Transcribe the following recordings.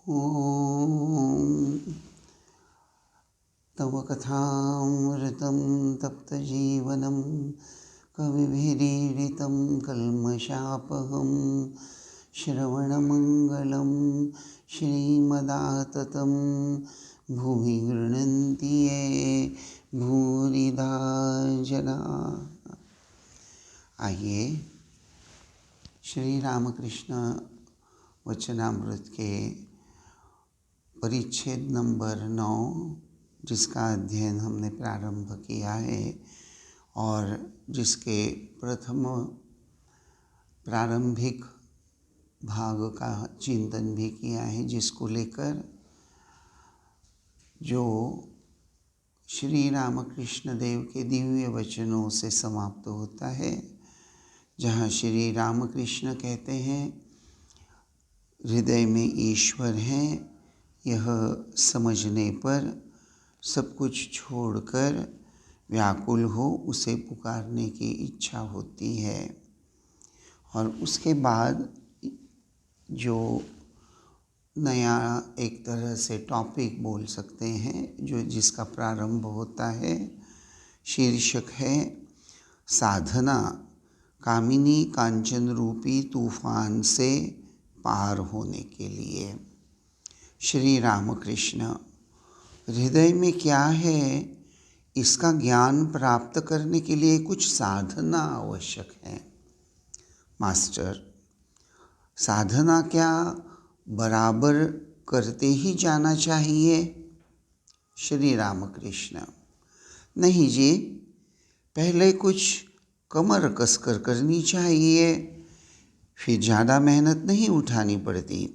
ॐ तव कथामृतं तप्तजीवनं कविभिरीडितं कल्मषापहं श्रवणमङ्गलं श्रीमदाततं भुवि गृह्णन्ति ये भूरिदा जना। आइए श्री रामकृष्ण वचनामृत के परिच्छेद नंबर 9 जिसका अध्ययन हमने प्रारंभ किया है और जिसके प्रथम प्रारंभिक भाग का चिंतन भी किया है, जिसको लेकर जो श्री रामकृष्ण देव के दिव्य वचनों से समाप्त होता है, जहाँ श्री रामकृष्ण कहते हैं हृदय में ईश्वर हैं, यह समझने पर सब कुछ छोड़कर व्याकुल हो उसे पुकारने की इच्छा होती है। और उसके बाद जो नया एक तरह से टॉपिक बोल सकते हैं, जो जिसका प्रारंभ होता है, शीर्षक है साधना कामिनी कांचन रूपी तूफान से पार होने के लिए। श्री रामकृष्ण हृदय में क्या है, इसका ज्ञान प्राप्त करने के लिए कुछ साधना आवश्यक है। मास्टर, साधना क्या बराबर करते ही जाना चाहिए? श्री रामकृष्ण, नहीं जी, पहले कुछ कमर कसकर करनी चाहिए, फिर ज़्यादा मेहनत नहीं उठानी पड़ती।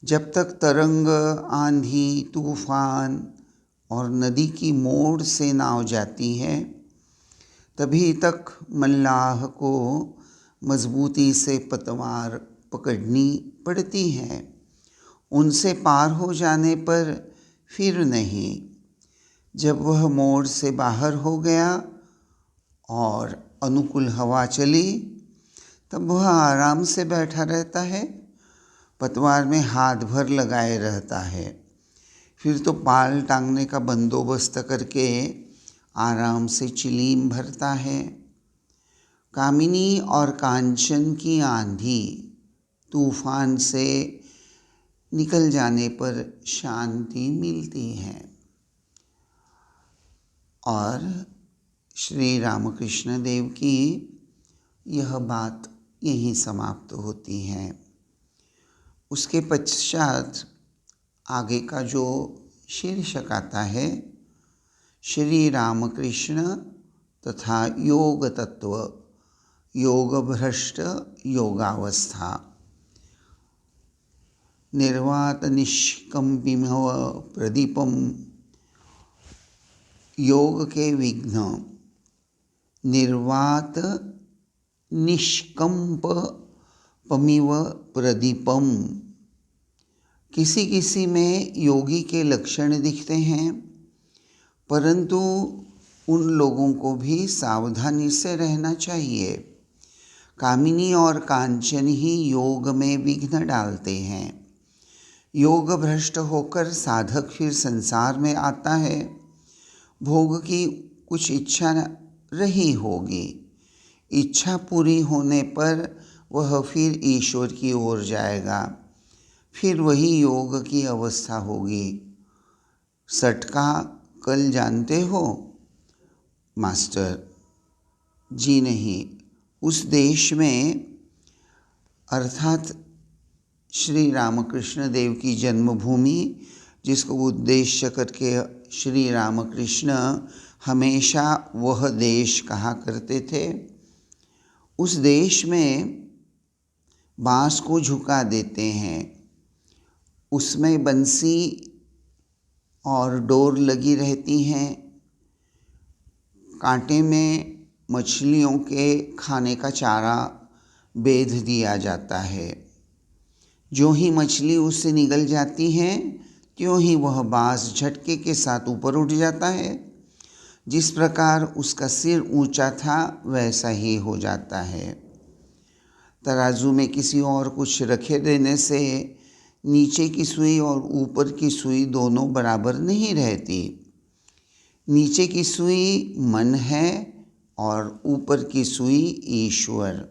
जब तक तरंग, आंधी, तूफान और नदी की मोड़ से नाव जाती है, तभी तक मल्लाह को मजबूती से पतवार पकड़नी पड़ती है। उनसे पार हो जाने पर फिर नहीं। जब वह मोड़ से बाहर हो गया और अनुकूल हवा चली, तब वह आराम से बैठा रहता है, पतवार में हाथ भर लगाए रहता है। फिर तो पाल टांगने का बंदोबस्त करके आराम से चिलीम भरता है। कामिनी और कांचन की आंधी तूफान से निकल जाने पर शांति मिलती है। और श्री रामकृष्ण देव की यह बात यहीं समाप्त होती है। उसके पश्चात आगे का जो शीर्षक आता है, श्री रामकृष्ण तथा योग तत्व, योग भ्रष्ट योगावस्था, निर्वात निष्कंपिमव प्रदीपम, योग के विघ्न, निर्वात निष्कंप पमिव प्रदीपम। किसी किसी में योगी के लक्षण दिखते हैं, परंतु उन लोगों को भी सावधानी से रहना चाहिए। कामिनी और कांचन ही योग में विघ्न डालते हैं। योग भ्रष्ट होकर साधक फिर संसार में आता है। भोग की कुछ इच्छा रही होगी, इच्छा पूरी होने पर वह फिर ईश्वर की ओर जाएगा, फिर वही योग की अवस्था होगी। सटका कल जानते हो? मास्टर, जी नहीं। उस देश में, अर्थात श्री रामकृष्ण देव की जन्मभूमि, जिसको उद्देश्य करके श्री रामकृष्ण हमेशा वह देश कहा करते थे, उस देश में बाँस को झुका देते हैं। उसमें बंसी और डोर लगी रहती हैं। कांटे में मछलियों के खाने का चारा बेध दिया जाता है। जो ही मछली उससे निगल जाती है, त्यों ही वह बाँस झटके के साथ ऊपर उठ जाता है। जिस प्रकार उसका सिर ऊंचा था, वैसा ही हो जाता है। तराजू में किसी और कुछ रखे देने से नीचे की सुई और ऊपर की सुई दोनों बराबर नहीं रहती। नीचे की सुई मन है और ऊपर की सुई ईश्वर।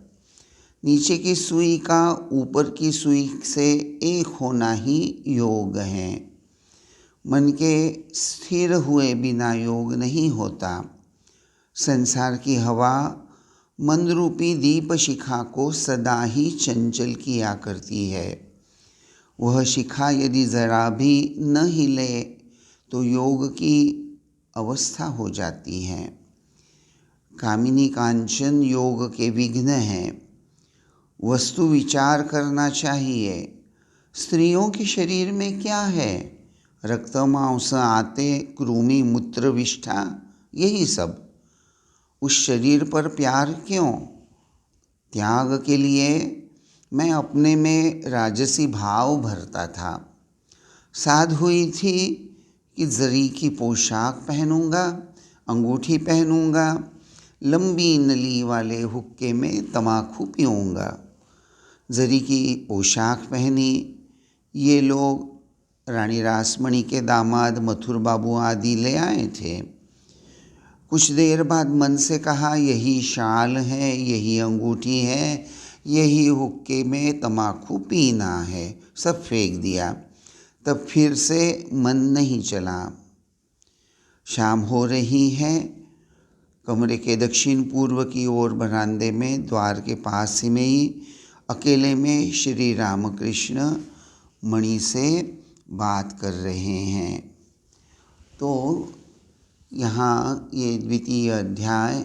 नीचे की सुई का ऊपर की सुई से एक होना ही योग है। मन के स्थिर हुए बिना योग नहीं होता। संसार की हवा मन रूपी दीप शिखा को सदा ही चंचल किया करती है। वह शिखा यदि जरा भी न हिले तो योग की अवस्था हो जाती है। कामिनी कांचन योग के विघ्न हैं। वस्तु विचार करना चाहिए। स्त्रियों के शरीर में क्या है? रक्त मांस आते कृमि मूत्र विष्ठा, यही सब। उस शरीर पर प्यार क्यों? त्याग के लिए मैं अपने में राजसी भाव भरता था। साध हुई थी कि जरी की पोशाक पहनूंगा, अंगूठी पहनूंगा, लंबी नली वाले हुक्के में तमाकू पीऊँगा। जरी की पोशाक पहनी। ये लोग रानी रासमणी के दामाद मथुर बाबू आदि ले आए थे। कुछ देर बाद मन से कहा, यही शाल है, यही अंगूठी है, यही हुक्के में तमाकू पीना है। सब फेंक दिया। तब फिर से मन नहीं चला। शाम हो रही है। कमरे के दक्षिण पूर्व की ओर बरामदे में द्वार के पास में ही अकेले में श्री रामकृष्ण मणि से बात कर रहे हैं। तो यहाँ ये द्वितीय अध्याय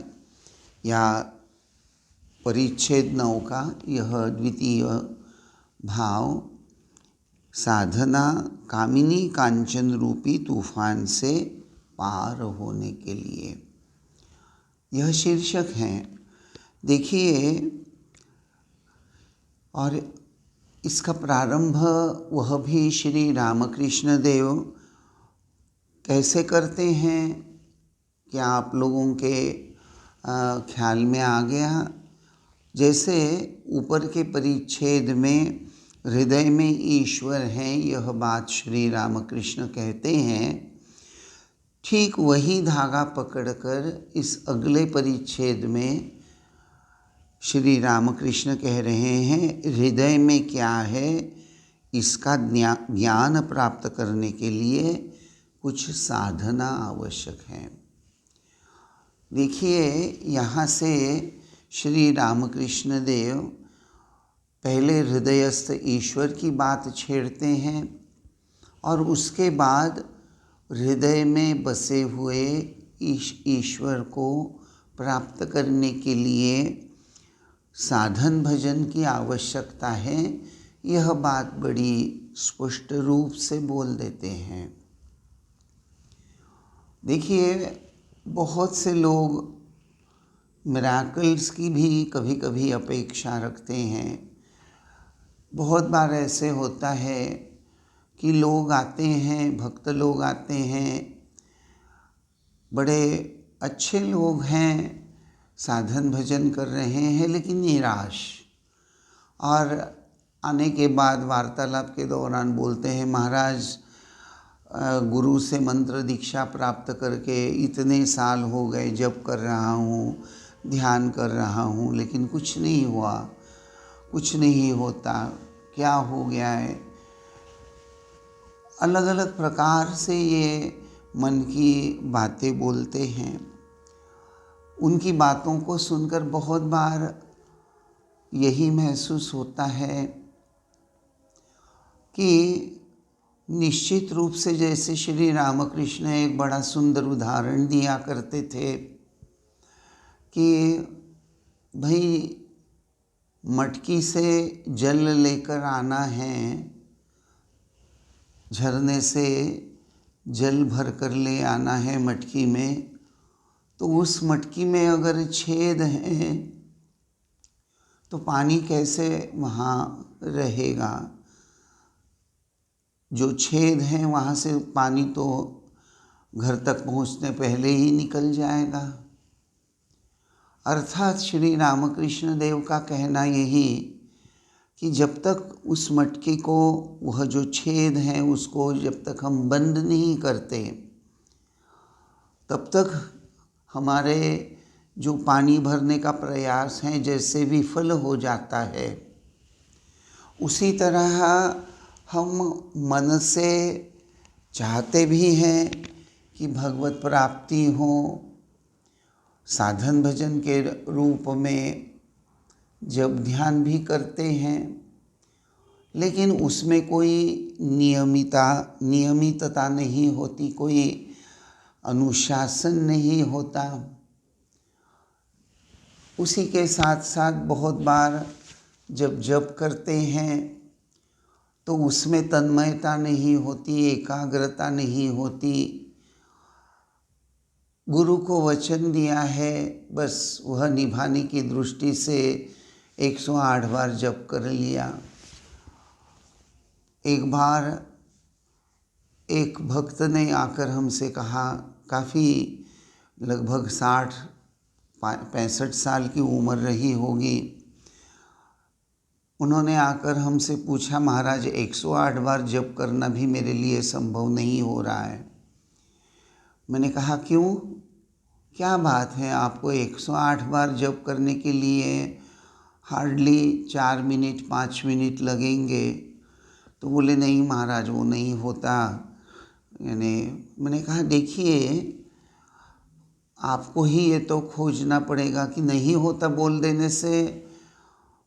या परिच्छेद 9 का यह द्वितीय भाव साधना कामिनी कांचन रूपी तूफान से पार होने के लिए, यह शीर्षक है। देखिए, और इसका प्रारंभ वह भी श्री रामकृष्ण देव कैसे करते हैं, क्या आप लोगों के ख्याल में आ गया? जैसे ऊपर के परिच्छेद में हृदय में ईश्वर हैं, यह बात श्री रामकृष्ण कहते हैं। ठीक वही धागा पकड़कर इस अगले परिच्छेद में श्री रामकृष्ण कह रहे हैं, हृदय में क्या है, इसका ज्ञान प्राप्त करने के लिए कुछ साधना आवश्यक है। देखिए, यहाँ से श्री रामकृष्ण देव पहले हृदयस्थ ईश्वर की बात छेड़ते हैं और उसके बाद हृदय में बसे हुए ईश्वर को प्राप्त करने के लिए साधन भजन की आवश्यकता है, यह बात बड़ी स्पष्ट रूप से बोल देते हैं। देखिए, बहुत से लोग मिराकल्स की भी कभी कभी अपेक्षा रखते हैं। बहुत बार ऐसे होता है कि लोग आते हैं, भक्त लोग आते हैं, बड़े अच्छे लोग हैं, साधन भजन कर रहे हैं, लेकिन निराश, और आने के बाद वार्तालाप के दौरान बोलते हैं, महाराज गुरु से मंत्र दीक्षा प्राप्त करके इतने साल हो गए, जप कर रहा हूँ, ध्यान कर रहा हूँ, लेकिन कुछ नहीं हुआ, कुछ नहीं होता, क्या हो गया है। अलग अलग प्रकार से ये मन की बातें बोलते हैं। उनकी बातों को सुनकर बहुत बार यही महसूस होता है कि निश्चित रूप से, जैसे श्री रामकृष्ण एक बड़ा सुंदर उदाहरण दिया करते थे कि भाई मटकी से जल लेकर आना है, झरने से जल भर कर ले आना है मटकी में, तो उस मटकी में अगर छेद है तो पानी कैसे वहाँ रहेगा? जो छेद है वहाँ से पानी तो घर तक पहुँचने पहले ही निकल जाएगा। अर्थात श्री रामकृष्ण देव का कहना यही कि जब तक उस मटके को, वह जो छेद है उसको जब तक हम बंद नहीं करते, तब तक हमारे जो पानी भरने का प्रयास है जैसे विफल हो जाता है। उसी तरह हम मन से चाहते भी हैं कि भगवत प्राप्ति हो, साधन भजन के रूप में जब ध्यान भी करते हैं, लेकिन उसमें कोई नियमितता नहीं होती, कोई अनुशासन नहीं होता। उसी के साथ साथ बहुत बार जब जप करते हैं तो उसमें तन्मयता नहीं होती, एकाग्रता नहीं होती। गुरु को वचन दिया है, बस वह निभाने की दृष्टि से 108 बार जप कर लिया। एक बार एक भक्त ने आकर हमसे कहा, काफ़ी लगभग 60-65 साल की उम्र रही होगी। उन्होंने आकर हमसे पूछा, महाराज 108 बार जप करना भी मेरे लिए संभव नहीं हो रहा है। मैंने कहा क्यों, क्या बात है, आपको 108 बार जप करने के लिए हार्डली 4 मिनट 5 मिनट लगेंगे। तो बोले नहीं महाराज वो नहीं होता। यानी मैंने कहा देखिए, आपको ही ये तो खोजना पड़ेगा कि नहीं होता बोल देने से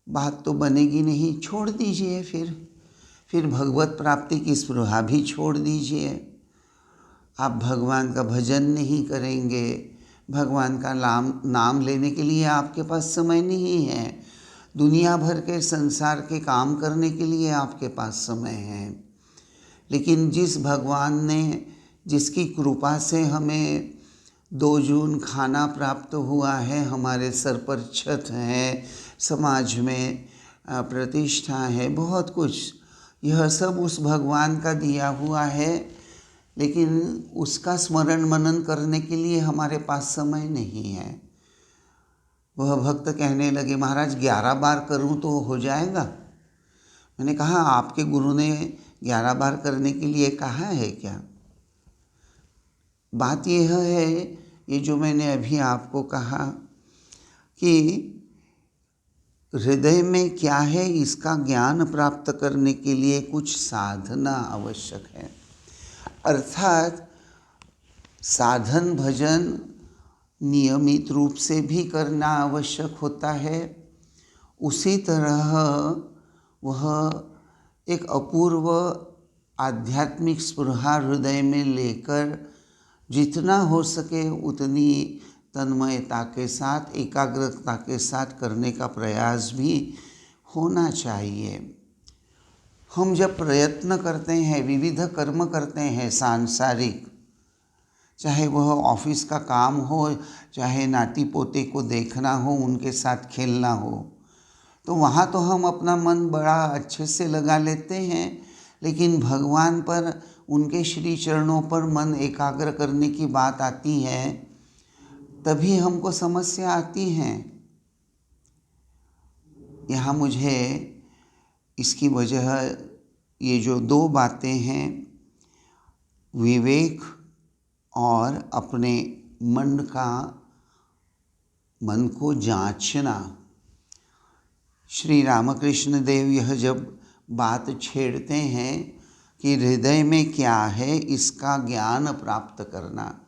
बात तो बनेगी नहीं। छोड़ दीजिए, फिर भगवत प्राप्ति की स्पृहा भी छोड़ दीजिए। आप भगवान का भजन नहीं करेंगे, भगवान का नाम लेने के लिए आपके पास समय नहीं है, दुनिया भर के संसार के काम करने के लिए आपके पास समय है। लेकिन जिस भगवान ने, जिसकी कृपा से हमें 2 जून खाना प्राप्त हुआ है, हमारे सर पर छत है, समाज में प्रतिष्ठा है, बहुत कुछ, यह सब उस भगवान का दिया हुआ है। लेकिन उसका स्मरण मनन करने के लिए हमारे पास समय नहीं है। वह भक्त कहने लगे, महाराज 11 बार करूं तो हो जाएगा। मैंने कहा आपके गुरु ने 11 बार करने के लिए कहा है क्या? बात यह है, ये जो मैंने अभी आपको कहा कि हृदय में क्या है, इसका ज्ञान प्राप्त करने के लिए कुछ साधना आवश्यक है। अर्थात साधन भजन नियमित रूप से भी करना आवश्यक होता है। उसी तरह वह एक अपूर्व आध्यात्मिक स्पृहा हृदय में लेकर जितना हो सके उतनी तन्मयता के साथ, एकाग्रता के साथ करने का प्रयास भी होना चाहिए। हम जब प्रयत्न करते हैं, विविध कर्म करते हैं सांसारिक, चाहे वह ऑफिस का काम हो, चाहे नाती पोते को देखना हो, उनके साथ खेलना हो, तो वहाँ तो हम अपना मन बड़ा अच्छे से लगा लेते हैं। लेकिन भगवान पर, उनके श्री चरणों पर मन एकाग्र करने की बात आती है, तभी हमको समस्या आती है। यहाँ मुझे इसकी वजह, ये जो 2 बातें हैं, विवेक और अपने मन को जांचना। श्री रामकृष्ण देव यह जब बात छेड़ते हैं कि हृदय में क्या है, इसका ज्ञान प्राप्त करना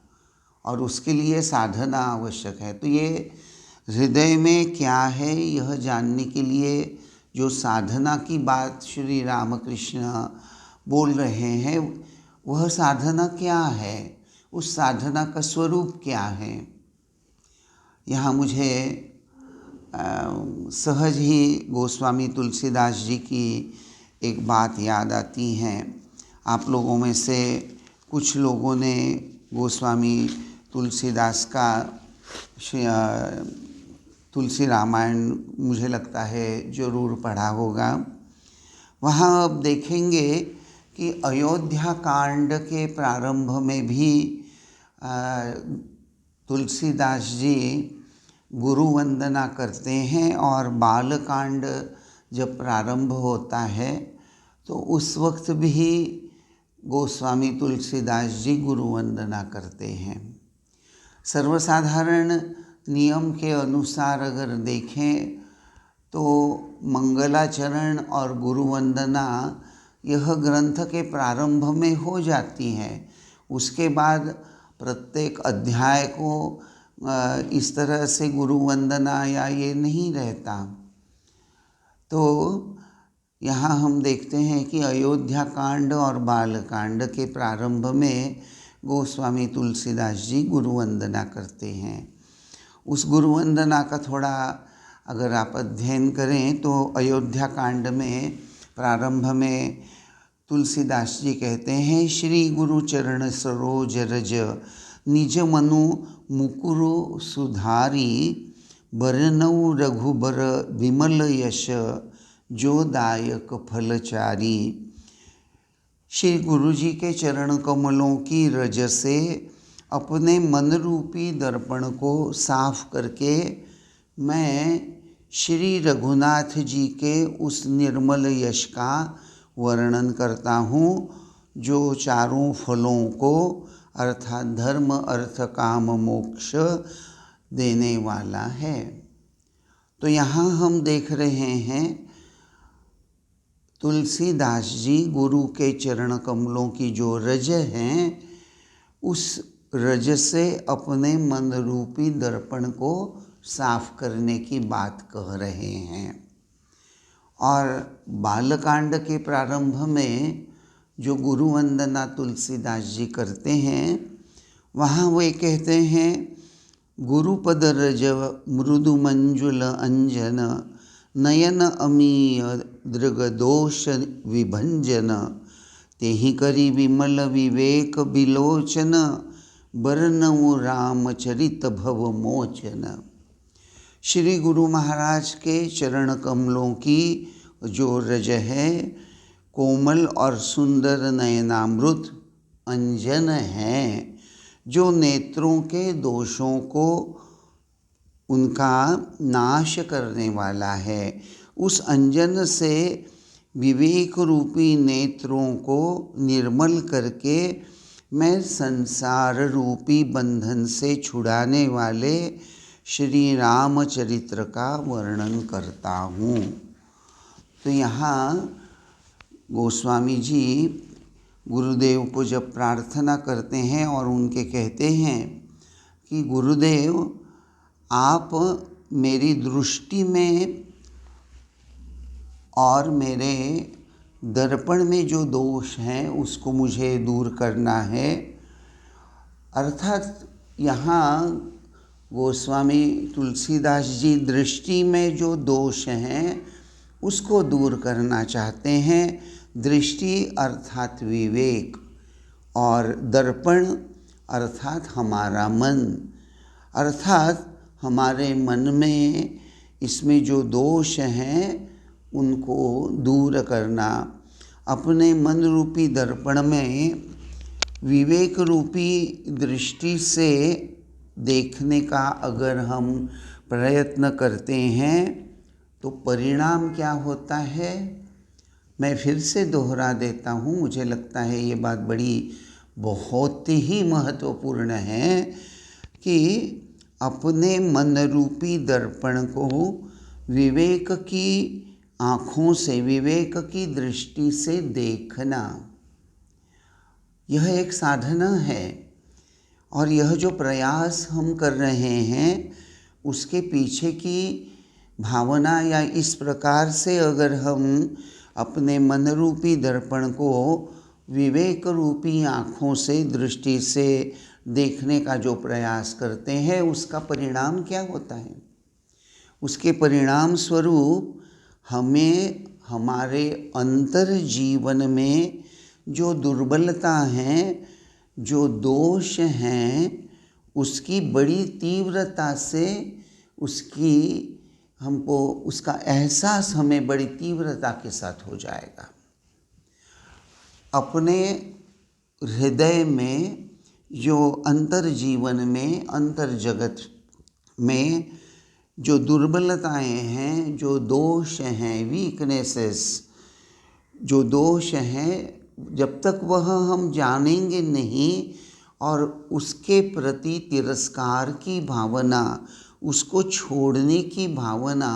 और उसके लिए साधना आवश्यक है। तो ये हृदय में क्या है यह जानने के लिए जो साधना की बात श्री रामकृष्ण बोल रहे हैं, वह साधना क्या है, उस साधना का स्वरूप क्या है। यहाँ मुझे सहज ही गोस्वामी तुलसीदास जी की एक बात याद आती है। आप लोगों में से कुछ लोगों ने गोस्वामी तुलसीदास का तुलसी रामायण मुझे लगता है ज़रूर पढ़ा होगा। वहाँ आप देखेंगे कि अयोध्या कांड के प्रारंभ में भी तुलसीदास जी गुरु वंदना करते हैं और बाल कांड जब प्रारंभ होता है तो उस वक्त भी गोस्वामी तुलसीदास जी गुरु वंदना करते हैं। सर्वसाधारण नियम के अनुसार अगर देखें तो मंगलाचरण और गुरु वंदना यह ग्रंथ के प्रारंभ में हो जाती है। उसके बाद प्रत्येक अध्याय को इस तरह से गुरु वंदना या ये नहीं रहता। तो यहाँ हम देखते हैं कि अयोध्या कांड और बाल कांड के प्रारंभ में गोस्वामी तुलसीदास जी गुरु वंदना करते हैं। उस गुरु वंदना का थोड़ा अगर आप अध्ययन करें तो अयोध्या कांड में प्रारंभ में तुलसीदास जी कहते हैं, श्री गुरु चरण सरोज रज निज मनु मुकुरु सुधारी बरनऊ रघुबर विमल यश जो दायक फलचारी। श्री गुरु जी के चरण कमलों की रज से अपने मन रूपी दर्पण को साफ करके मैं श्री रघुनाथ जी के उस निर्मल यश का वर्णन करता हूँ जो चारों फलों को अर्थात धर्म अर्थ काम मोक्ष देने वाला है। तो यहाँ हम देख रहे हैं तुलसीदास जी गुरु के चरण कमलों की जो रज हैं उस रज से अपने मन रूपी दर्पण को साफ करने की बात कह रहे हैं। और बालकांड के प्रारंभ में जो गुरु वंदना तुलसीदास जी करते हैं वहाँ वे कहते हैं, गुरुपद रज मृदु मंजुल अंजन नयन अमीय दृगदोष विभंजन तेहि करी विमल विवेक बिलोचन बरनऊ रामचरित भव मोचन। श्री गुरु महाराज के चरण कमलों की जो रज है कोमल और सुंदर नयनामृत अंजन है, जो नेत्रों के दोषों को उनका नाश करने वाला है। उस अंजन से विवेक रूपी नेत्रों को निर्मल करके मैं संसार रूपी बंधन से छुड़ाने वाले श्री रामचरित्र का वर्णन करता हूँ। तो यहाँ गोस्वामी जी गुरुदेव को जब प्रार्थना करते हैं और उनके कहते हैं कि गुरुदेव आप मेरी दृष्टि में और मेरे दर्पण में जो दोष हैं उसको मुझे दूर करना है। अर्थात यहाँ गोस्वामी तुलसीदास जी दृष्टि में जो दोष हैं उसको दूर करना चाहते हैं। दृष्टि अर्थात विवेक और दर्पण अर्थात हमारा मन, अर्थात हमारे मन में इसमें जो दोष हैं उनको दूर करना। अपने मन रूपी दर्पण में विवेक रूपी दृष्टि से देखने का अगर हम प्रयत्न करते हैं तो परिणाम क्या होता है, मैं फिर से दोहरा देता हूँ। मुझे लगता है ये बात बहुत ही महत्वपूर्ण है कि अपने मन रूपी दर्पण को विवेक की आँखों से, विवेक की दृष्टि से देखना, यह एक साधना है। और यह जो प्रयास हम कर रहे हैं उसके पीछे की भावना या इस प्रकार से अगर हम अपने मन रूपी दर्पण को विवेक रूपी आँखों से, दृष्टि से देखने का जो प्रयास करते हैं उसका परिणाम क्या होता है। उसके परिणाम स्वरूप हमें हमारे अंतर जीवन में जो दुर्बलता हैं, जो दोष हैं, उसकी बड़ी तीव्रता से उसका एहसास हमें बड़ी तीव्रता के साथ हो जाएगा। अपने हृदय में जो अंतर जीवन में, अंतर जगत में जो दुर्बलताएं हैं, जो दोष हैं, वीकनेसेस, जो दोष हैं, जब तक वह हम जानेंगे नहीं और उसके प्रति तिरस्कार की भावना, उसको छोड़ने की भावना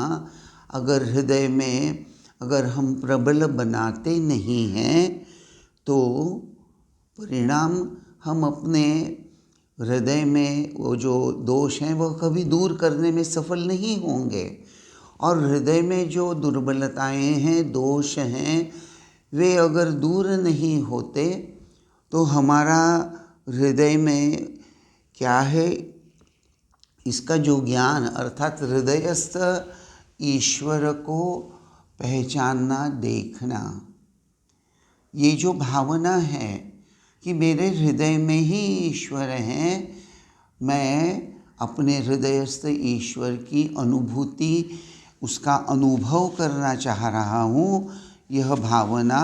अगर हृदय में अगर हम प्रबल बनाते नहीं हैं तो परिणाम हम अपने हृदय में वो जो दोष हैं वह कभी दूर करने में सफल नहीं होंगे। और हृदय में जो दुर्बलताएं हैं, दोष हैं, वे अगर दूर नहीं होते तो हमारा हृदय में क्या है, इसका जो ज्ञान अर्थात हृदयस्थ ईश्वर को पहचानना, देखना, ये जो भावना है कि मेरे हृदय में ही ईश्वर हैं, मैं अपने हृदयस्थ ईश्वर की अनुभूति, उसका अनुभव करना चाह रहा हूँ, यह भावना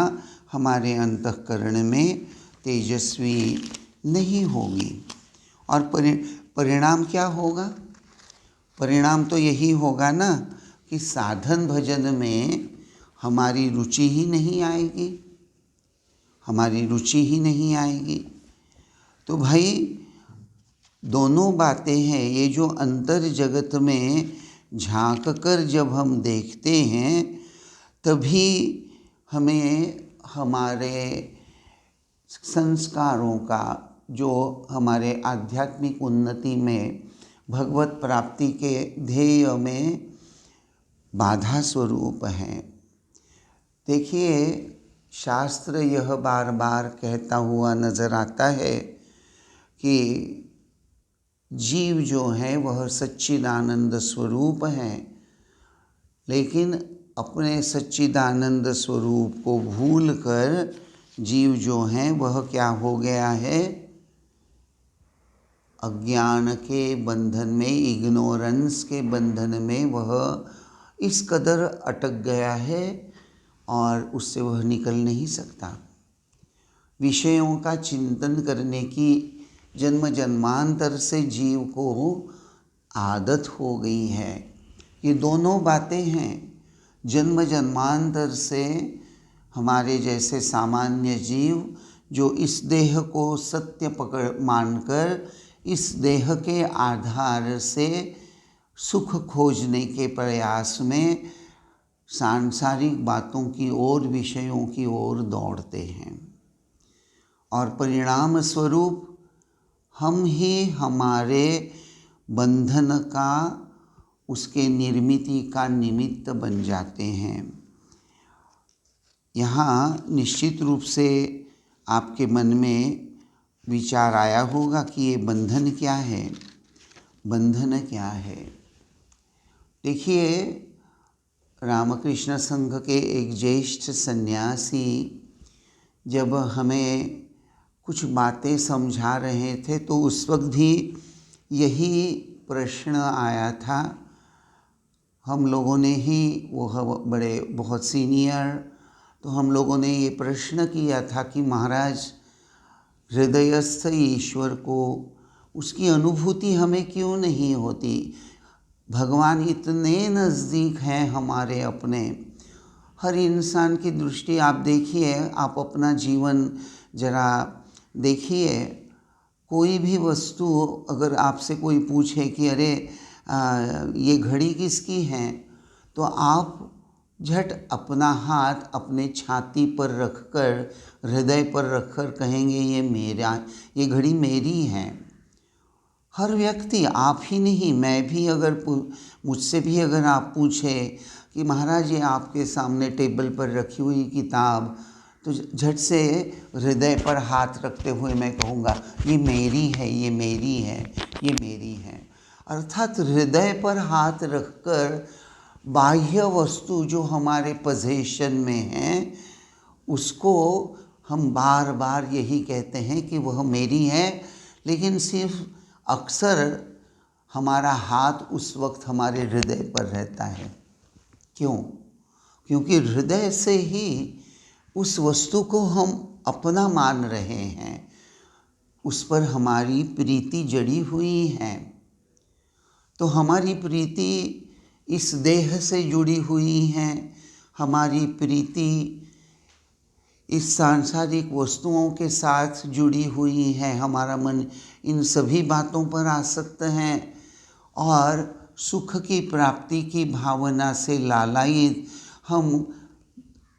हमारे अंतःकरण में तेजस्वी नहीं होगी। और परिणाम क्या होगा? परिणाम तो यही होगा ना कि साधन भजन में हमारी रुचि ही नहीं आएगी, हमारी रुचि ही नहीं आएगी। तो भाई दोनों बातें हैं, ये जो अंतर जगत में झांक कर जब हम देखते हैं तभी हमें हमारे संस्कारों का, जो हमारे आध्यात्मिक उन्नति में, भगवत प्राप्ति के ध्येय में बाधा स्वरूप हैं। देखिए, शास्त्र यह बार बार कहता हुआ नज़र आता है कि जीव जो है वह सच्चिदानंद स्वरूप हैं, लेकिन अपने सच्चिदानंद स्वरूप को भूलकर जीव जो हैं वह क्या हो गया है, अज्ञान के बंधन में, इग्नोरेंस के बंधन में वह इस कदर अटक गया है और उससे वह निकल नहीं सकता। विषयों का चिंतन करने की जन्म जन्मांतर से जीव को आदत हो गई है। ये दोनों बातें हैं, जन्म जन्मांतर से हमारे जैसे सामान्य जीव जो इस देह को सत्य पकड़ मानकर इस देह के आधार से सुख खोजने के प्रयास में सांसारिक बातों की ओर, विषयों की ओर दौड़ते हैं और परिणाम स्वरूप हम ही हमारे बंधन का, उसके निर्मिति का निमित्त बन जाते हैं। यहाँ निश्चित रूप से आपके मन में विचार आया होगा कि ये बंधन क्या है, बंधन क्या है। देखिए, रामकृष्ण संघ के एक ज्येष्ठ सन्यासी जब हमें कुछ बातें समझा रहे थे तो उस वक्त भी यही प्रश्न आया था। हम लोगों ने ही, वह बड़े बहुत सीनियर, तो हम लोगों ने ये प्रश्न किया था कि महाराज, हृदयस्थ ईश्वर को, उसकी अनुभूति हमें क्यों नहीं होती? भगवान इतने नज़दीक हैं हमारे अपने। हर इंसान की दृष्टि आप देखिए, आप अपना जीवन जरा देखिए, कोई भी वस्तु अगर आपसे कोई पूछे कि अरे ये घड़ी किसकी है, तो आप झट अपना हाथ अपने छाती पर रखकर, हृदय पर रखकर कहेंगे ये मेरा, ये घड़ी मेरी है। हर व्यक्ति, आप ही नहीं, मैं भी अगर मुझसे भी अगर आप पूछे कि महाराज ये आपके सामने टेबल पर रखी हुई किताब, तो झट से हृदय पर हाथ रखते हुए मैं कहूँगा ये मेरी है, ये मेरी है, ये मेरी है। अर्थात हृदय पर हाथ रखकर बाह्य वस्तु जो हमारे पोजेशन में है उसको हम बार बार यही कहते हैं कि वह मेरी है, लेकिन सिर्फ अक्सर हमारा हाथ उस वक्त हमारे हृदय पर रहता है। क्यों? क्योंकि हृदय से ही उस वस्तु को हम अपना मान रहे हैं, उस पर हमारी प्रीति जड़ी हुई है। तो हमारी प्रीति इस देह से जुड़ी हुई हैं, हमारी प्रीति इस सांसारिक वस्तुओं के साथ जुड़ी हुई है, हमारा मन इन सभी बातों पर आसक्त है और सुख की प्राप्ति की भावना से लालायित हम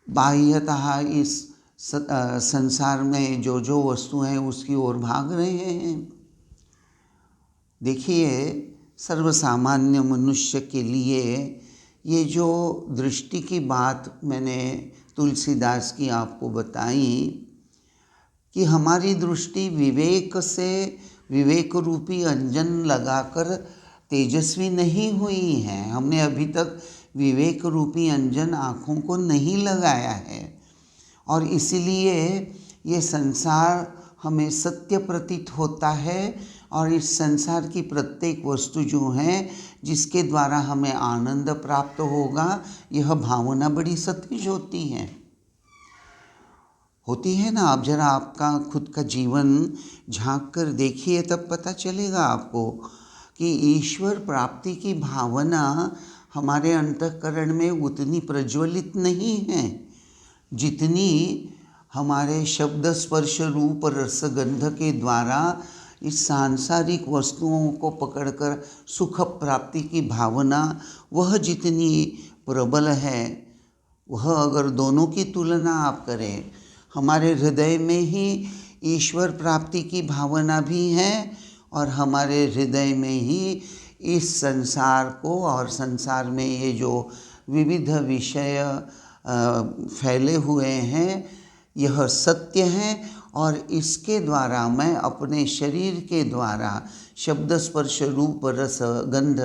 बाह्यतः इस संसार में जो जो वस्तु हैं उसकी ओर भाग रहे हैं। देखिए, सर्वसामान्य मनुष्य के लिए ये जो दृष्टि की बात मैंने तुलसीदास की आपको बताई कि हमारी दृष्टि विवेक से विवेक रूपी अंजन लगाकर तेजस्वी नहीं हुई है। हमने अभी तक विवेक रूपी अंजन आँखों को नहीं लगाया है और इसीलिए ये संसार हमें सत्य प्रतीत होता है और इस संसार की प्रत्येक वस्तु जो है जिसके द्वारा हमें आनंद प्राप्त होगा, यह भावना बड़ी सतीश होती है ना। आप जरा आपका खुद का जीवन झांक कर देखिए, तब पता चलेगा आपको कि ईश्वर प्राप्ति की भावना हमारे अंतःकरण में उतनी प्रज्वलित नहीं है जितनी हमारे शब्द स्पर्श रूप रसगंध के द्वारा इस सांसारिक वस्तुओं को पकड़कर सुख प्राप्ति की भावना वह जितनी प्रबल है, वह अगर दोनों की तुलना आप करें, हमारे हृदय में ही ईश्वर प्राप्ति की भावना भी है और हमारे हृदय में ही इस संसार को और संसार में ये जो विविध विषय फैले हुए हैं यह सत्य है और इसके द्वारा मैं अपने शरीर के द्वारा शब्द स्पर्श रूप रस गंध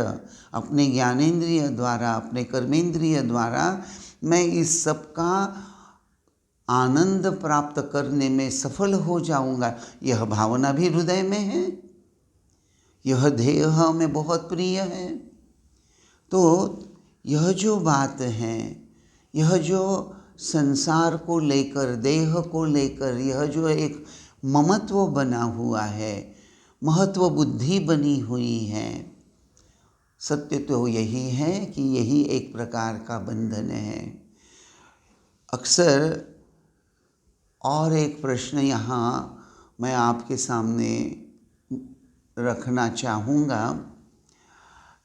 अपने ज्ञानेंद्रिय द्वारा अपने कर्मेंद्रिय द्वारा मैं इस सब का आनंद प्राप्त करने में सफल हो जाऊंगा। यह भावना भी हृदय में है, यह ध्येय हमें बहुत प्रिय है। तो यह जो बात है, यह जो संसार को लेकर देह को लेकर यह जो एक ममत्व बना हुआ है, महत्व बुद्धि बनी हुई है, सत्य तो यही है कि यही एक प्रकार का बंधन है। अक्सर और एक प्रश्न यहाँ मैं आपके सामने रखना चाहूँगा।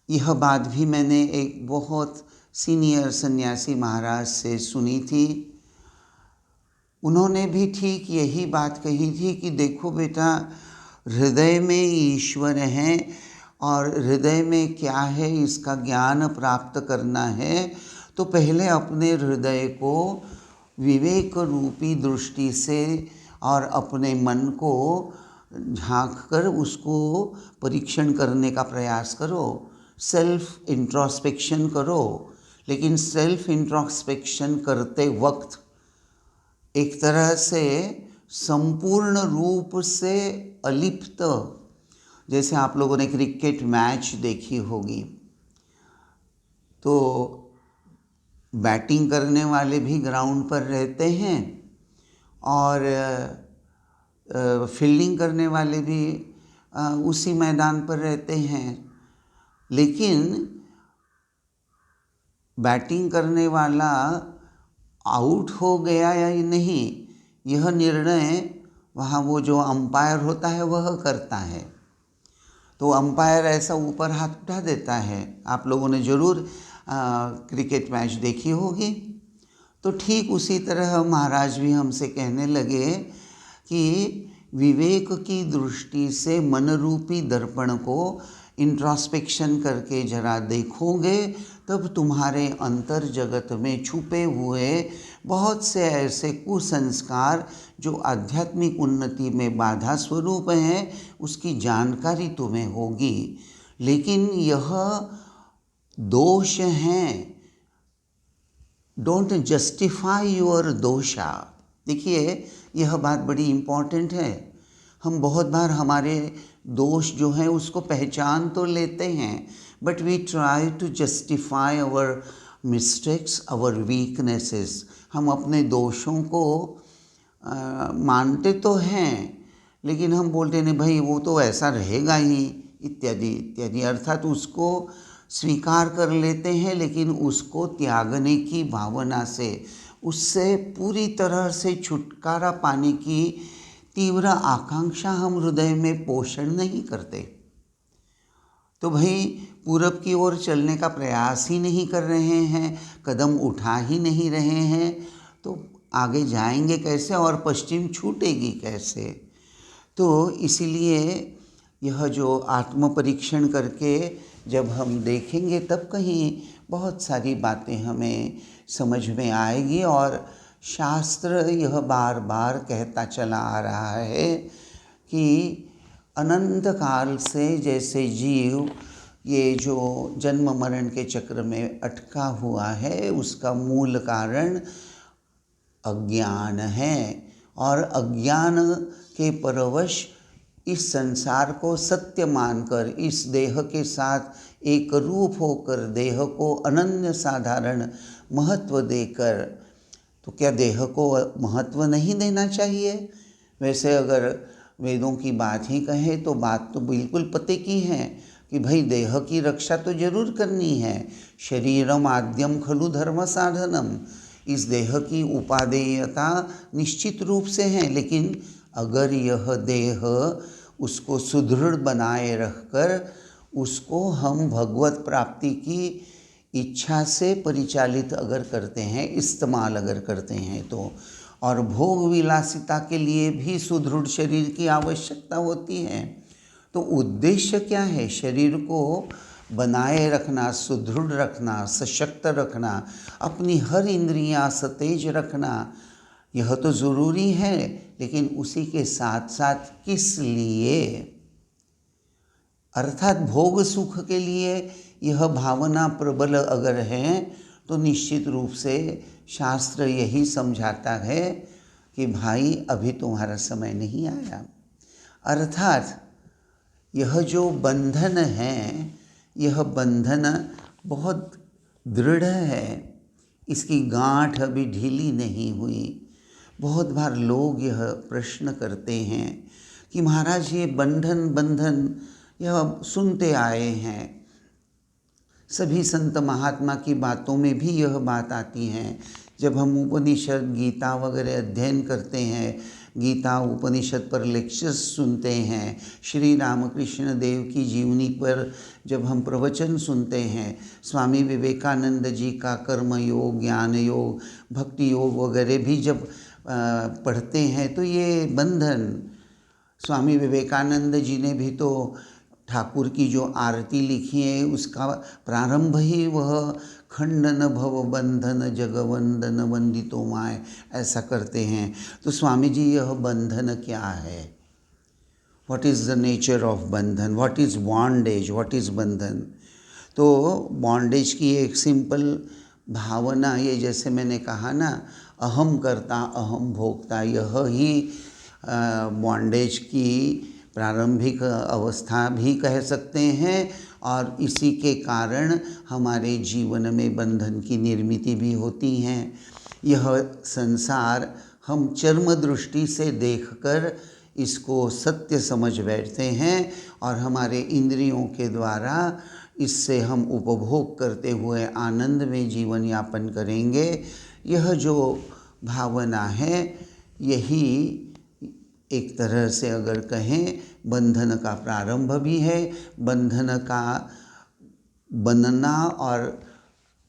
यह बात भी मैंने एक बहुत सीनियर सन्यासी महाराज से सुनी थी। उन्होंने भी ठीक यही बात कही थी कि देखो बेटा, हृदय में ईश्वर है और हृदय में क्या है इसका ज्ञान प्राप्त करना है तो पहले अपने हृदय को विवेक रूपी दृष्टि से और अपने मन को झांक कर उसको परीक्षण करने का प्रयास करो, सेल्फ इंट्रोस्पेक्शन करो। लेकिन सेल्फ इंट्रोस्पेक्शन करते वक्त एक तरह से संपूर्ण रूप से अलिप्त, जैसे आप लोगों ने क्रिकेट मैच देखी होगी तो बैटिंग करने वाले भी ग्राउंड पर रहते हैं और फील्डिंग करने वाले भी उसी मैदान पर रहते हैं। लेकिन बैटिंग करने वाला आउट हो गया या नहीं, यह निर्णय वहाँ वो जो अंपायर होता है वह करता है। तो अंपायर ऐसा ऊपर हाथ उठा देता है, आप लोगों ने ज़रूर क्रिकेट मैच देखी होगी। तो ठीक उसी तरह महाराज भी हमसे कहने लगे कि विवेक की दृष्टि से मन रूपी दर्पण को इंट्रोस्पेक्शन करके जरा देखोगे तब तुम्हारे अंतर जगत में छुपे हुए बहुत से ऐसे कुसंस्कार जो आध्यात्मिक उन्नति में बाधा स्वरूप हैं उसकी जानकारी तुम्हें होगी। लेकिन यह दोष हैं, डोंट जस्टिफाई योर दोषा। देखिए, यह बात बड़ी इम्पॉर्टेंट है। हम बहुत बार हमारे दोष जो हैं उसको पहचान तो लेते हैं, but we try to justify our mistakes, our weaknesses. हम अपने दोषों को मानते तो हैं, लेकिन हम बोलते नहीं भाई वो तो ऐसा रहेगा ही, इत्यादि इत्यादि। अर्थात उसको स्वीकार कर लेते हैं, लेकिन उसको त्यागने की भावना से, उससे पूरी तरह से छुटकारा पाने की तीव्र आकांक्षा हम हृदय में पोषण नहीं करते, तो भाई पूरब की ओर चलने का प्रयास ही नहीं कर रहे हैं, कदम उठा ही नहीं रहे हैं, तो आगे जाएंगे कैसे और पश्चिम छूटेगी कैसे। तो इसीलिए यह जो आत्म परीक्षण करके जब हम देखेंगे तब कहीं बहुत सारी बातें हमें समझ में आएगी। और शास्त्र यह बार बार कहता चला आ रहा है कि अनंत काल से जैसे जीव ये जो जन्म मरण के चक्र में अटका हुआ है, उसका मूल कारण अज्ञान है, और अज्ञान के परवश इस संसार को सत्य मानकर, इस देह के साथ एक रूप होकर, देह को अनन्य साधारण महत्व देकर, तो क्या देह को महत्व नहीं देना चाहिए? वैसे अगर वेदों की बात ही कहें तो बात तो बिल्कुल पते की है कि भाई देह की रक्षा तो जरूर करनी है। शरीरम आद्यम खलु धर्म साधनम, इस देह की उपादेयता निश्चित रूप से है, लेकिन अगर यह देह उसको सुदृढ़ बनाए रखकर उसको हम भगवत प्राप्ति की इच्छा से परिचालित अगर करते हैं, इस्तेमाल अगर करते हैं तो, और भोग विलासिता के लिए भी सुदृढ़ शरीर की आवश्यकता होती है। तो उद्देश्य क्या है? शरीर को बनाए रखना, सुदृढ़ रखना, सशक्त रखना, अपनी हर इंद्रियां सतेज रखना, यह तो ज़रूरी है, लेकिन उसी के साथ साथ किस लिए? अर्थात भोग सुख के लिए यह भावना प्रबल अगर है तो निश्चित रूप से शास्त्र यही समझाता है कि भाई अभी तुम्हारा समय नहीं आया। अर्थात यह जो बंधन है, यह बंधन बहुत दृढ़ है, इसकी गांठ अभी ढीली नहीं हुई। बहुत बार लोग यह प्रश्न करते हैं कि महाराज ये बंधन यह सुनते आए हैं, सभी संत महात्मा की बातों में भी यह बात आती है। जब हम उपनिषद गीता वगैरह अध्ययन करते हैं, गीता उपनिषद पर लेक्चर्स सुनते हैं, श्री रामकृष्ण देव की जीवनी पर जब हम प्रवचन सुनते हैं, स्वामी विवेकानंद जी का कर्म योग, ज्ञान योग, भक्ति योग वगैरह भी जब पढ़ते हैं, तो ये बंधन, स्वामी विवेकानंद जी ने भी तो ठाकुर की जो आरती लिखी है उसका प्रारंभ ही वह खंडन भव बंधन जगवंदन वंदितो माय ऐसा करते हैं। तो स्वामी जी यह बंधन क्या है? What is the nature of bandhan? What is bondage? What is bandhan? तो बॉन्डेज की एक सिंपल भावना, ये जैसे मैंने कहा ना, अहम कर्ता अहम भोक्ता, यह ही बॉन्डेज की प्रारंभिक अवस्था भी कह सकते हैं, और इसी के कारण हमारे जीवन में बंधन की निर्मिति भी होती हैं। यह संसार हम चर्म दृष्टि से देखकर इसको सत्य समझ बैठते हैं, और हमारे इंद्रियों के द्वारा इससे हम उपभोग करते हुए आनंद में जीवन यापन करेंगे। यह जो भावना है, यही एक तरह से अगर कहें बंधन का प्रारंभ भी है, बंधन का बनना और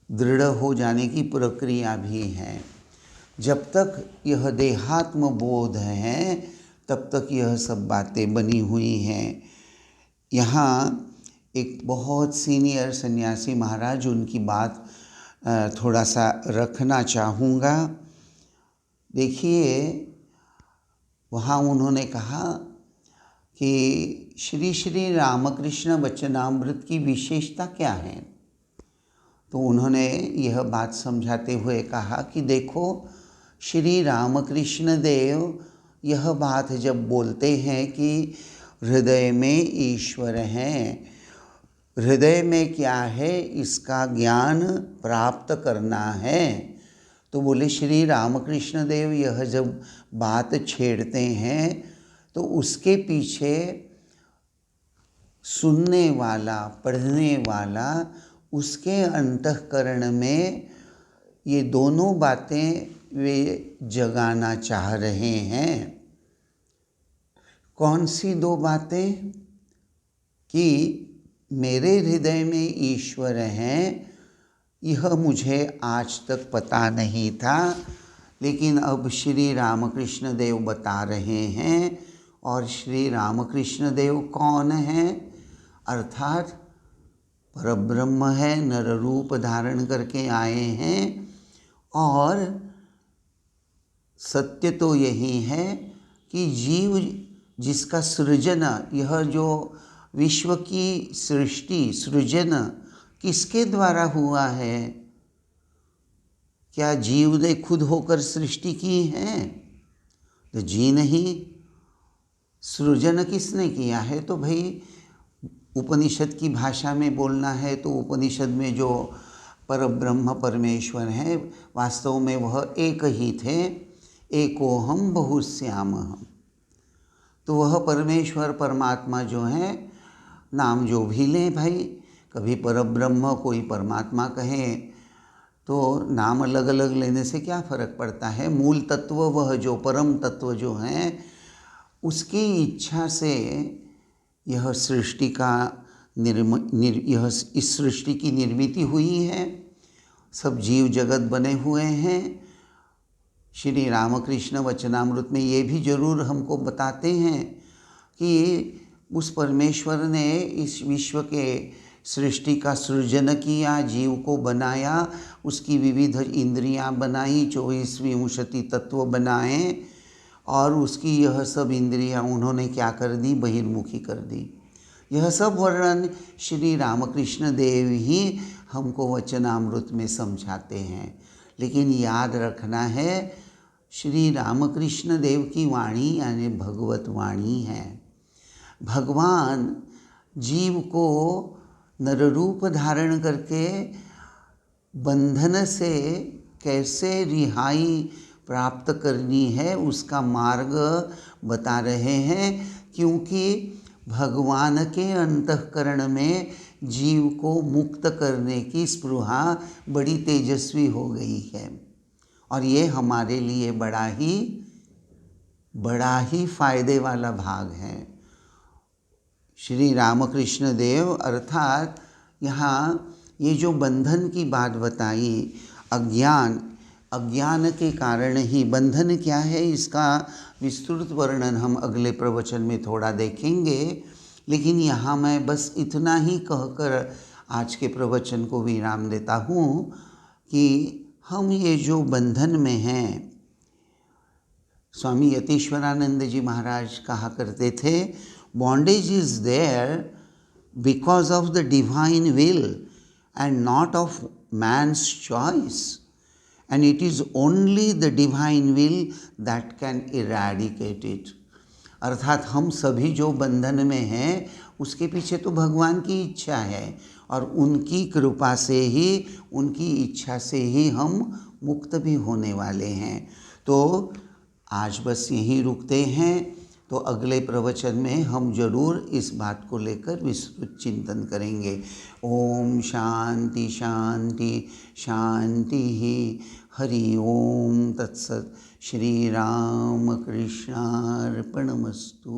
दृढ़ हो जाने की प्रक्रिया भी है। जब तक यह देहात्म बोध है तब तक यह सब बातें बनी हुई हैं। यहाँ एक बहुत सीनियर सन्यासी महाराज, उनकी बात थोड़ा सा रखना चाहूँगा। देखिए, वहाँ उन्होंने कहा कि श्री श्री रामकृष्ण वचनामृत की विशेषता क्या है? तो उन्होंने यह बात समझाते हुए कहा कि देखो, श्री रामकृष्ण देव यह बात जब बोलते हैं कि हृदय में ईश्वर हैं, हृदय में क्या है इसका ज्ञान प्राप्त करना है, तो बोले श्री रामकृष्ण देव यह जब बात छेड़ते हैं तो उसके पीछे सुनने वाला, पढ़ने वाला उसके अंतःकरण में ये दोनों बातें वे जगाना चाह रहे हैं। कौन सी दो बातें? कि मेरे हृदय में ईश्वर हैं, यह मुझे आज तक पता नहीं था, लेकिन अब श्री रामकृष्ण देव बता रहे हैं। और श्री रामकृष्ण देव कौन हैं? अर्थात परब्रह्म है, नर रूप धारण करके आए हैं। और सत्य तो यही है कि जीव जिसका सृजन, यह जो विश्व की सृजन किसके द्वारा हुआ है? क्या जीव ने खुद होकर सृष्टि की है? तो जी नहीं। सृजन किसने किया है? तो भाई उपनिषद की भाषा में बोलना है तो उपनिषद में जो परब्रह्म परमेश्वर है, वास्तव में वह एक ही थे। एकोहम बहुश्यामहम्। तो वह परमेश्वर परमात्मा जो है, नाम जो भी लें भाई, कभी परब्रह्म कोई परमात्मा कहें तो नाम अलग अलग लेने से क्या फ़र्क पड़ता है। मूल तत्व वह जो परम तत्व जो है, उसकी इच्छा से यह सृष्टि का यह इस सृष्टि की निर्मिति हुई है। सब जीव जगत बने हुए हैं। श्री रामकृष्ण वचनामृत में ये भी जरूर हमको बताते हैं कि उस परमेश्वर ने इस विश्व के सृष्टि का सृजन किया, जीव को बनाया, उसकी विविध इंद्रियां बनाई, 24 विंशति तत्व बनाए, और उसकी यह सब इंद्रियां उन्होंने क्या कर दी? बहिर्मुखी कर दी। यह सब वर्णन श्री रामकृष्ण देव ही हमको वचनामृत में समझाते हैं। लेकिन याद रखना है, श्री रामकृष्ण देव की वाणी यानी भगवत वाणी है। भगवान जीव को नर रूप धारण करके बंधन से कैसे रिहाई प्राप्त करनी है, उसका मार्ग बता रहे हैं। क्योंकि भगवान के अंतःकरण में जीव को मुक्त करने की स्पृहा बड़ी तेजस्वी हो गई है। और ये हमारे लिए बड़ा ही फायदे वाला भाग है। श्री रामकृष्ण देव अर्थात यहाँ ये जो बंधन की बात बताई, अज्ञान के कारण ही बंधन क्या है, इसका विस्तृत वर्णन हम अगले प्रवचन में थोड़ा देखेंगे। लेकिन यहाँ मैं बस इतना ही कहकर आज के प्रवचन को विराम देता हूँ कि हम ये जो बंधन में हैं, स्वामी यतीश्वरानंद जी महाराज कहा करते थे, bondage is there because of the divine will and not of man's choice, and it is only the divine will that can eradicate it। अर्थात हम सभी जो बंधन में हैं, उसके पीछे तो भगवान की इच्छा है, और उनकी कृपा से ही, उनकी इच्छा से ही हम मुक्त भी होने वाले हैं। तो आज बस यहीं रुकते हैं। तो अगले प्रवचन में हम जरूर इस बात को लेकर विस्तृत चिंतन करेंगे। ओम शांति शांति शांति ही। हरि ओम तत्सत। श्री राम कृष्णार्पणमस्तु।